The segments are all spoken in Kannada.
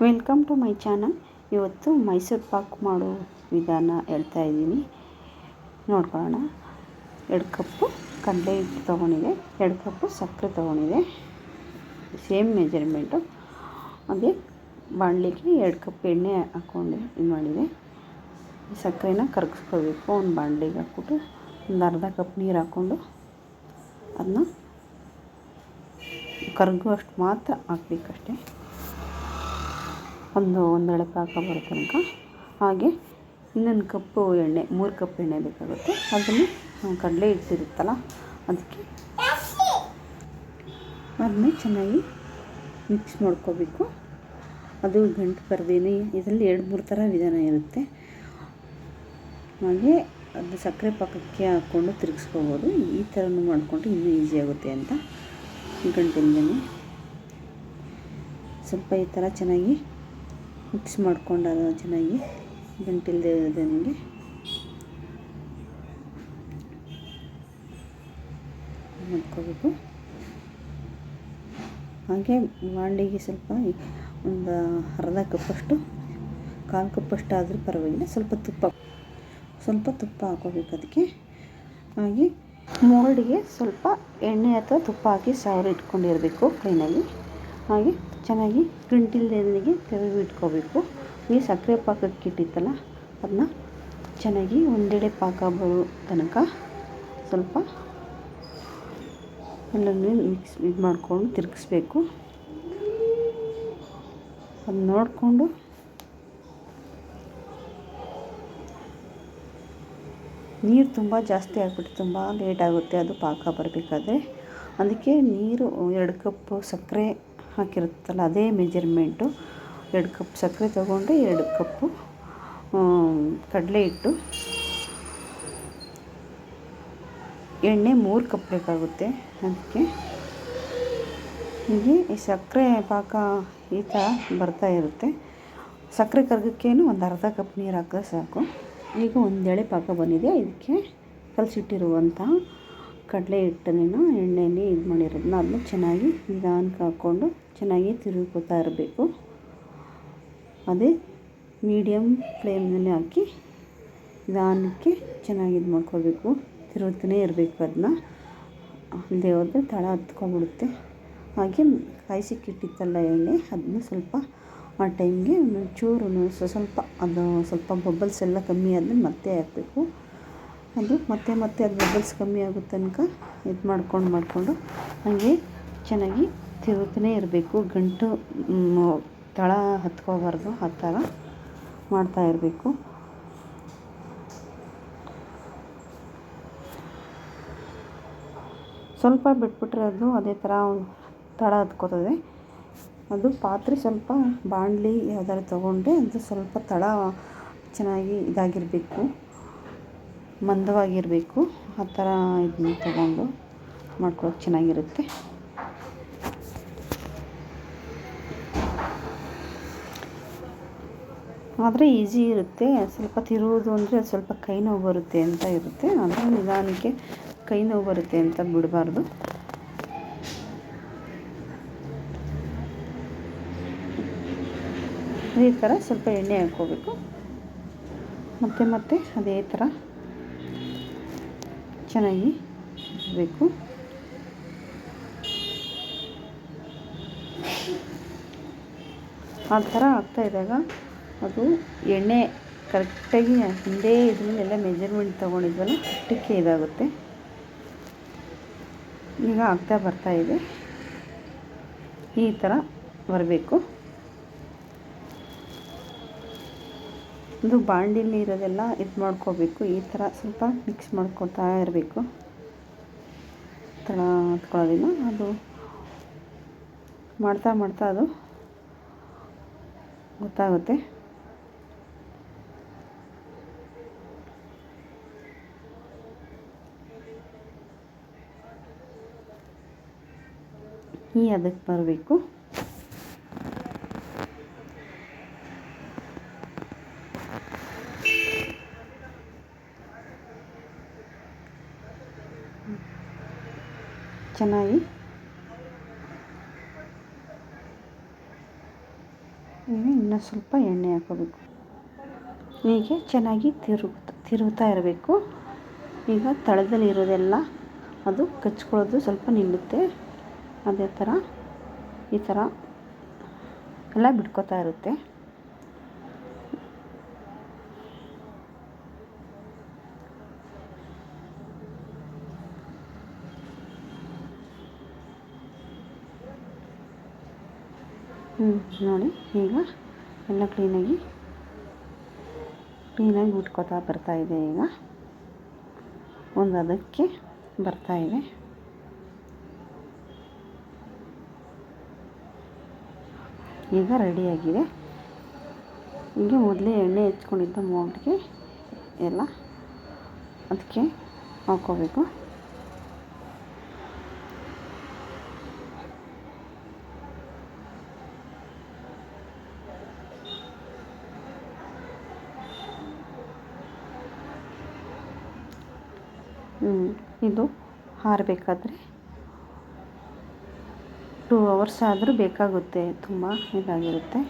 Welcome to my channel. ಇವತ್ತು ಮೈಸೂರು ಪಾಕ್ ಮಾಡೋ ವಿಧಾನ ಹೇಳ್ತಾ ಇದ್ದೀನಿ, ನೋಡ್ಕೊಳ್ಳೋಣ. 2 ಕಪ್ಪು ಕಡಲೆ ಹಿಟ್ಟು ತೊಗೊಂಡಿದೆ, 2 ಕಪ್ಪು ಸಕ್ಕರೆ ತೊಗೊಂಡಿದೆ, ಸೇಮ್ ಮೆಜರ್ಮೆಂಟು. ಹಾಗೆ ಬಾಣಲಿಗೆ 2 ಕಪ್ ಎಣ್ಣೆ ಹಾಕ್ಕೊಂಡು ಇದು ಮಾಡಿದೆ. ಸಕ್ಕರೆನ ಕರಗಿಸ್ಕೋಬೇಕು. ಒಂದು ಬಾಣಲಿಗೆ ಹಾಕ್ಬಿಟ್ಟು ಒಂದು ಅರ್ಧ ಕಪ್ ನೀರು ಹಾಕ್ಕೊಂಡು ಅದನ್ನ ಕರಗುವಷ್ಟು ಮಾತ್ರ ಹಾಕಬೇಕಷ್ಟೆ, ಒಂದೆಳೆ ಪಾಕ ಬರೋ ತನಕ. ಹಾಗೆ ಇನ್ನೊಂದು ಕಪ್ಪು ಎಣ್ಣೆ, 3 ಕಪ್ ಎಣ್ಣೆ ಬೇಕಾಗುತ್ತೆ. ಅದನ್ನು ಕಡಲೆ ಹಿಟ್ಟಿರುತ್ತಲ್ಲ ಅದಕ್ಕೆ ಅದನ್ನ ಚೆನ್ನಾಗಿ ಮಿಕ್ಸ್ ಮಾಡ್ಕೋಬೇಕು. ಅದು ಗಂಟು ಬರದೇನೆ. ಇದರಲ್ಲಿ 2-3 ಥರ ವಿಧಾನ ಇರುತ್ತೆ. ಹಾಗೆ ಅದು ಸಕ್ಕರೆ ಪಾಕಕ್ಕೆ ಹಾಕ್ಕೊಂಡು ತಿರುಗಿಸ್ಕೋಬೋದು. ಈ ಥರನೂ ಮಾಡಿಕೊಂಡ್ರೆ ಇನ್ನೂ ಈಸಿ ಆಗುತ್ತೆ ಅಂತ. ಗಂಟಿಲ್ದೇ ಸ್ವಲ್ಪ ಈ ಥರ ಚೆನ್ನಾಗಿ ಮಿಕ್ಸ್ ಮಾಡ್ಕೊಂಡು ಅದು ಚೆನ್ನಾಗಿ ಗಂಟಿಲ್ಲದೆ ಇರೋದಂಗೆ ಮಾಡ್ಕೋಬೇಕು. ಹಾಗೆ ಬಾಣಲಿಗೆ ಸ್ವಲ್ಪ ಒಂದು ಅರ್ಧ ಕಪ್ಪಷ್ಟು, 1/4 ಕಪ್ಪಷ್ಟು ಆದರೂ ಪರವಾಗಿಲ್ಲ, ಸ್ವಲ್ಪ ತುಪ್ಪ ಹಾಕೋಬೇಕು ಅದಕ್ಕೆ. ಹಾಗೆ ಮೋಲ್ಡಿಗೆ ಸ್ವಲ್ಪ ಎಣ್ಣೆ ಅಥವಾ ತುಪ್ಪ ಹಾಕಿ ಸವರಿ ಇಟ್ಕೊಂಡಿರಬೇಕು ಕ್ಲೀನಾಗಿ. ಹಾಗೆ ಚೆನ್ನಾಗಿ ಗಂಟಿಲ್ದಂಗೆ ತೆಗೆದು ಇಟ್ಕೋಬೇಕು. ಈ ಸಕ್ಕರೆ ಪಾಕಕ್ಕೆ ಇಟ್ಟಿತ್ತಲ್ಲ ಅದನ್ನ ಚೆನ್ನಾಗಿ ಒಂದೆಡೆ ಪಾಕ ಬರೋ ತನಕ ಸ್ವಲ್ಪ ಎಲ್ಲನೂ ಇದು ಮಾಡಿಕೊಂಡು ತಿರುಗಿಸ್ಬೇಕು. ಅದು ನೋಡಿಕೊಂಡು ನೀರು ತುಂಬ ಜಾಸ್ತಿ ಆಗಿಬಿಟ್ಟು ತುಂಬ ಲೇಟ್ ಆಗುತ್ತೆ ಅದು ಪಾಕ ಬರಬೇಕಾದ್ರೆ. ಅದಕ್ಕೆ ನೀರು 2 ಕಪ್ಪು ಸಕ್ಕರೆ ಹಾಕಿರುತ್ತಲ್ಲ ಅದೇ ಮೆಜರ್ಮೆಂಟು. 2 ಕಪ್ ಸಕ್ಕರೆ ತೊಗೊಂಡು 2 ಕಪ್ಪು ಕಡಲೆ ಹಿಟ್ಟು, ಎಣ್ಣೆ 3 ಕಪ್ ಬೇಕಾಗುತ್ತೆ ಅದಕ್ಕೆ. ಹೀಗೆ ಈ ಸಕ್ಕರೆ ಪಾಕ ಈ ಥರ ಬರ್ತಾ ಇರುತ್ತೆ. ಸಕ್ಕರೆ ಕರಗಕ್ಕೇನು ಒಂದು ಅರ್ಧ ಕಪ್ ನೀರು ಹಾಕಿದ್ರೆ ಸಾಕು. ಈಗ ಒಂದೆಳೆ ಪಾಕ ಬಂದಿದೆ. ಇದಕ್ಕೆ ಕಲಸಿಟ್ಟಿರುವಂಥ ಕಡಲೆ ಹಿಟ್ಟನ್ನು ಎಣ್ಣೆಯಲ್ಲಿ ಇದು ಮಾಡಿರೋದನ್ನ ಅದನ್ನ ಚೆನ್ನಾಗಿ ನಿಧಾನಕ್ಕೆ ಹಾಕ್ಕೊಂಡು ಚೆನ್ನಾಗಿ ತಿರುಗ್ಕೋತಾ ಇರಬೇಕು. ಅದೇ ಮೀಡಿಯಮ್ ಫ್ಲೇಮ್ನಲ್ಲಿ ಹಾಕಿ ನಿಧಾನಕ್ಕೆ ಚೆನ್ನಾಗಿ ಇದು ಮಾಡ್ಕೋಬೇಕು. ತಿರುಗ್ತಾನೆ ಇರಬೇಕು. ಅದನ್ನ ಅಲ್ಲದೆ ಹೋದರೆ ತಳ ಹತ್ಕೊಂಡ್ಬಿಡುತ್ತೆ. ಹಾಗೆ ಕಾಯಿಸಿಕ್ಕಿಟ್ಟಿತ್ತಲ್ಲ ಎಣ್ಣೆ, ಅದನ್ನ ಸ್ವಲ್ಪ ಆ ಟೈಮ್ಗೆ ಚೂರು ಸ್ವಲ್ಪ ಬಬಲ್ಸ್ ಎಲ್ಲ ಕಮ್ಮಿ ಆದಮೇಲೆ ಮತ್ತೆ ಹಾಕಬೇಕು. ಅದು ಮತ್ತೆ ಅದು ಬಬಲ್ಸ್ ಕಮ್ಮಿ ಆಗೋ ತನಕ ಇದು ಮಾಡಿಕೊಂಡು ಹಾಗೆ ಚೆನ್ನಾಗಿ ತಿರುಗ್ತಾನೆ ಇರಬೇಕು. ಗಂಟು ತಳ ಹತ್ಕೋಬಾರ್ದು, ಆ ಥರ ಮಾಡ್ತಾ ಇರಬೇಕು. ಸ್ವಲ್ಪ ಬಿಟ್ಬಿಟ್ರೆ ಅದು ಅದೇ ಥರ ತಳ ಹತ್ಕೋತದೆ. ಅದು ಪಾತ್ರೆ ಸ್ವಲ್ಪ ಬಾಣಲಿ ಯಾವ್ದಾದ್ರು ತೊಗೊಂಡ್ರೆ ಅದು ಸ್ವಲ್ಪ ತಳ ಚೆನ್ನಾಗಿ ಇದಾಗಿರಬೇಕು, ಮಂದವಾಗಿರಬೇಕು. ಆ ಥರ ಇದನ್ನ ತೊಗೊಂಡು ಮಾಡ್ಕೊಳ್ಳೋಕೆ ಚೆನ್ನಾಗಿರುತ್ತೆ. ಆದರೆ ಈಸಿ ಇರುತ್ತೆ. ಸ್ವಲ್ಪ ತಿರುವುದು ಅಂದರೆ ಸ್ವಲ್ಪ ಕೈ ನೋವು ಬರುತ್ತೆ ಅಂತ ಇರುತ್ತೆ. ಆದರೆ ನಿಧಾನಕ್ಕೆ ಕೈ ನೋವು ಬರುತ್ತೆ ಅಂತ ಬಿಡಬಾರ್ದು. ಈ ಥರ ಸ್ವಲ್ಪ ಎಣ್ಣೆ ಹಾಕ್ಕೋಬೇಕು. ಮತ್ತೆ ಅದೇ ಥರ ಚೆನ್ನಾಗಿ ಇರಬೇಕು. ಆ ಥರ ಆಗ್ತಾ ಇದ್ದಾಗ ಅದು ಎಣ್ಣೆ ಕರೆಕ್ಟಾಗಿ ಹಿಂದೆ ಇದನ್ನೆಲ್ಲ ಮೆಜರ್ಮೆಂಟ್ ತೊಗೊಂಡಿದ್ವಲ್ಲ ಅಷ್ಟಕ್ಕೆ ಇದಾಗುತ್ತೆ. ಈಗ ಆಗ್ತಾ ಬರ್ತಾ ಇದೆ. ಈ ಥರ ಬರಬೇಕು. ಅದು ಬಾಣಲಿಲಿ ಇರೋದೆಲ್ಲ ಇದು ಮಾಡ್ಕೋಬೇಕು. ಈ ಥರ ಸ್ವಲ್ಪ ಮಿಕ್ಸ್ ಮಾಡ್ಕೊತಾ ಇರಬೇಕು. ತಳ ಹತ್ಕೊಳ್ಳೋದಿಲ್ಲ. ಅದು ಮಾಡ್ತಾ ಅದು ಗೊತ್ತಾಗುತ್ತೆ. ಅದಕ್ಕೆ ಬರಬೇಕು. ಚೆನ್ನಾಗಿ ಈಗ ಇನ್ನೂ ಸ್ವಲ್ಪ ಎಣ್ಣೆ ಹಾಕೋಬೇಕು. ಹೀಗೆ ಚೆನ್ನಾಗಿ ತಿರುಗ್ತಾ ಇರಬೇಕು. ಈಗ ತಳದಲ್ಲಿ ಇರೋದೆಲ್ಲ ಅದು ಕಚ್ಕೊಳ್ಳೋದು ಸ್ವಲ್ಪ ನಿಲ್ಲುತ್ತೆ. ಅದೇ ಥರ ಈ ಥರ ಎಲ್ಲ ಬಿಟ್ಕೋತಾ ಇರುತ್ತೆ. ನೋಡಿ ಈಗ ಎಲ್ಲ ಕ್ಲೀನಾಗಿ ಬಿಟ್ಕೋತಾ ಬರ್ತಾಯಿದೆ. ಈಗ ಒಂದು ಅದಕ್ಕೆ ಬರ್ತಾಯಿದೆ. ಈಗ ರೆಡಿಯಾಗಿದೆ. ಈಗ ಮೊದಲೇ ಎಣ್ಣೆ ಹೆಚ್ಕೊಂಡಿದ್ದ ಮೋಲ್ಡ್ಗೆ ಎಲ್ಲ ಅದಕ್ಕೆ ಹಾಕ್ಕೋಬೇಕು. ಇದು ಆರಬೇಕಾದ್ರೆ 2 ಅವರ್ಸ್ ಆದರೂ ಬೇಕಾಗುತ್ತೆ. ತುಂಬ ಇದಾಗಿರುತ್ತೆ.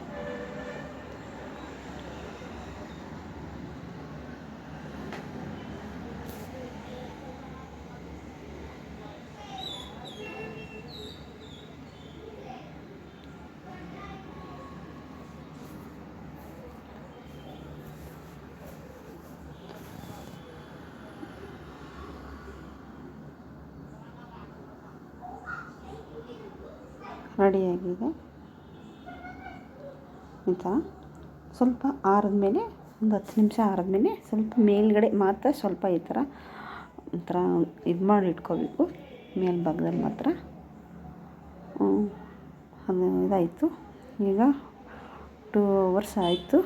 ರೆಡಿಯಾಗಿದೆ. ಈ ಥರ ಸ್ವಲ್ಪ ಆರಿದ್ಮೇಲೆ ಒಂದು 10 ನಿಮಿಷ ಆರಿದ್ಮೇಲೆ ಸ್ವಲ್ಪ ಮೇಲ್ಗಡೆ ಮಾತ್ರ ಸ್ವಲ್ಪ ಈ ಥರ ಒಂಥರ ಇದು ಮಾಡಿ ಇಟ್ಕೋಬೇಕು. ಮೇಲ್ಭಾಗದಲ್ಲಿ ಮಾತ್ರ ಅದು ಇದಾಯಿತು. ಈಗ 2 ಅವರ್ಸ್ ಆಯಿತು.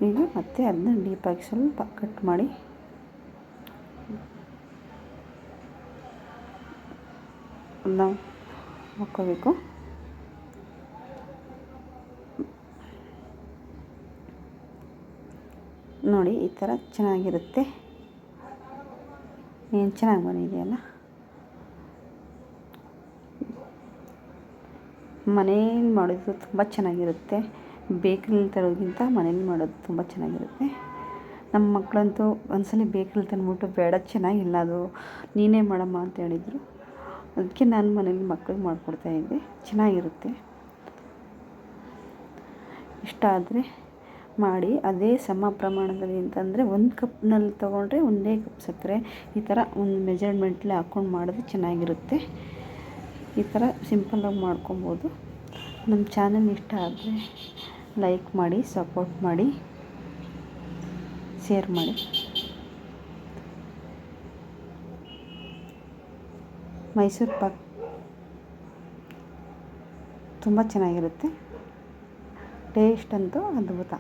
ಈಗ ಮತ್ತೆ ಅದನ್ನ ಡೀಪಾಗಿ ಸ್ವಲ್ಪ ಕಟ್ ಮಾಡಿ ನಾವು ಹಾಕ್ಕೋಬೇಕು. ನೋಡಿ ಈ ಥರ ಚೆನ್ನಾಗಿರುತ್ತೆ. ಏನು ಚೆನ್ನಾಗಿ ಬಂದಿದೆಯಲ್ಲ. ಮನೇಲಿ ಮಾಡೋದು ತುಂಬ ಚೆನ್ನಾಗಿರುತ್ತೆ. ಬೇಕ್ರಿಲಿ ತರೋದಕ್ಕಿಂತ ಮನೇಲಿ ಮಾಡೋದು ತುಂಬ ಚೆನ್ನಾಗಿರುತ್ತೆ. ನಮ್ಮ ಮಕ್ಕಳಂತೂ ಒಂದ್ಸಲ ಬೇಕ್ರಿಲಿ ತಂದುಬಿಟ್ಟು ಬೇಡ ಚೆನ್ನಾಗಿಲ್ಲ ಅದು ನೀನೇ ಮಾಡಮ್ಮ ಅಂತ ಹೇಳಿದರು. ಅದಕ್ಕೆ ನಾನು ಮನೇಲಿ ಮಕ್ಕಳಿಗೆ ಮಾಡಿಕೊಡ್ತಾಯಿದ್ದೆ. ಚೆನ್ನಾಗಿರುತ್ತೆ. ಇಷ್ಟ ಆದರೆ ಮಾಡಿ. ಅದೇ ಸಮ ಪ್ರಮಾಣದಲ್ಲಿ ಅಂತಂದರೆ 1 ಕಪ್ನಲ್ಲಿ ತೊಗೊಂಡ್ರೆ 1 ಕಪ್ ಸಕ್ಕರೆ ಈ ಥರ ಒಂದು ಮೆಜರ್ಮೆಂಟ್ಲಿ ಹಾಕ್ಕೊಂಡು ಮಾಡೋದು ಚೆನ್ನಾಗಿರುತ್ತೆ. ಈ ಥರ ಸಿಂಪಲ್ಲಾಗಿ ಮಾಡ್ಕೊಬೋದು. ನಮ್ಮ ಚಾನಲ್ ಇಷ್ಟ ಆದರೆ ಲೈಕ್ ಮಾಡಿ, ಸಪೋರ್ಟ್ ಮಾಡಿ, ಶೇರ್ ಮಾಡಿ. ಮೈಸೂರು ಪಾಕ್ ತುಂಬ ಚೆನ್ನಾಗಿರುತ್ತೆ. ಟೇಸ್ಟ್ ಅಂತೂ ಅದ್ಭುತ.